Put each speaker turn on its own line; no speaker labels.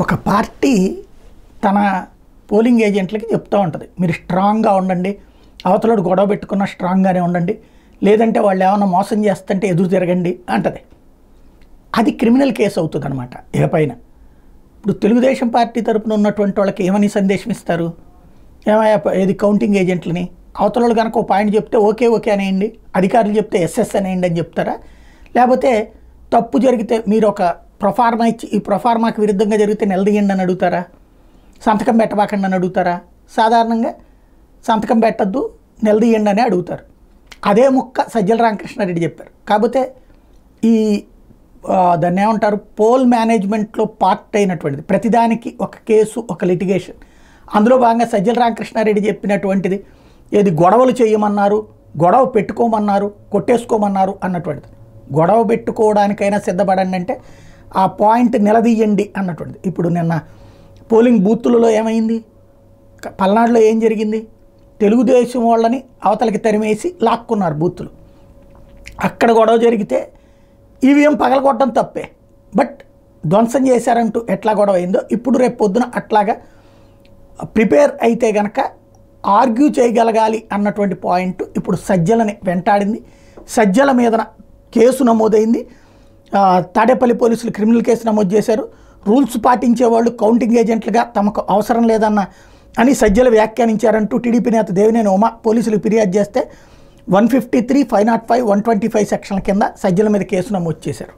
ఒక పార్టీ తన పోలింగ్ ఏజెంట్లకి చెప్తూ ఉంటుంది, మీరు స్ట్రాంగ్గా ఉండండి, అవతలడు గొడవ పెట్టుకున్న స్ట్రాంగ్గానే ఉండండి, లేదంటే వాళ్ళు ఏమైనా మోసం చేస్తుంటే ఎదురు తిరగండి అంటది. అది క్రిమినల్ కేసు అవుతుంది అనమాట. ఇకపైన ఇప్పుడు తెలుగుదేశం పార్టీ తరపున ఉన్నటువంటి వాళ్ళకి ఏమని సందేశం ఇస్తారు, ఏమయ్యా ఏది కౌంటింగ్ ఏజెంట్లని, అవతల కనుక ఒక పాయింట్ చెప్తే ఓకే ఓకే అనేయండి, అధికారులు చెప్తే ఎస్ఎస్ అనేయండి అని చెప్తారా, లేకపోతే తప్పు జరిగితే మీరు ఒక ప్రొఫార్మా ఇచ్చి ఈ ప్రొఫార్మాకి విరుద్ధంగా జరిగితే నిలదీయండి అని అడుగుతారా, సంతకం పెట్టబాకండి అని అడుగుతారా? సాధారణంగా సంతకం పెట్టద్దు నిలదీయండి అని అడుగుతారు. అదే ముక్క సజ్జల రామకృష్ణారెడ్డి చెప్పారు. కాకపోతే ఈ దాన్ని ఏమంటారు, పోల్ మేనేజ్మెంట్లో పార్ట్ అయినటువంటిది, ప్రతిదానికి ఒక కేసు ఒక లిటిగేషన్. అందులో భాగంగా సజ్జల రామకృష్ణారెడ్డి చెప్పినటువంటిది ఏది గొడవలు చేయమన్నారు, గొడవ పెట్టుకోమన్నారు, కొట్టేసుకోమన్నారు అన్నటువంటిది. గొడవ పెట్టుకోవడానికైనా సిద్ధపడండి అంటే ఆ పాయింట్ నిలదీయండి అన్నటువంటిది. ఇప్పుడు నిన్న పోలింగ్ బూతులలో ఏమైంది, పల్నాడులో ఏం జరిగింది, తెలుగుదేశం వాళ్ళని అవతలకి తరిమేసి లాక్కున్నారు బూతులు. అక్కడ గొడవ జరిగితే ఈవీఎం పగలగొట్టడం తప్పే, బట్ ధ్వంసం చేశారంటూ ఎట్లా గొడవ అయిందో ఇప్పుడు రేపు పొద్దున అట్లాగా ప్రిపేర్ అయితే గనక ఆర్గ్యూ చేయగలగాలి అన్నటువంటి పాయింట్ ఇప్పుడు సజ్జలని వెంటాడింది. సజ్జల మీదన కేసు నమోదైంది. తాడేపల్లి పోలీసులు క్రిమినల్ కేసు నమోదు చేశారు. రూల్స్ పాటించే వాళ్ళు కౌంటింగ్ ఏజెంట్లుగా తమకు అవసరం లేదన్న అని సజ్జల వ్యాఖ్యానించారంటూ టీడీపీ నేత దేవినేని ఉమా పోలీసులకు ఫిర్యాదు చేస్తే 153, 505, 125 సెక్షన్ల కింద సజ్జల మీద కేసు నమోదు చేశారు.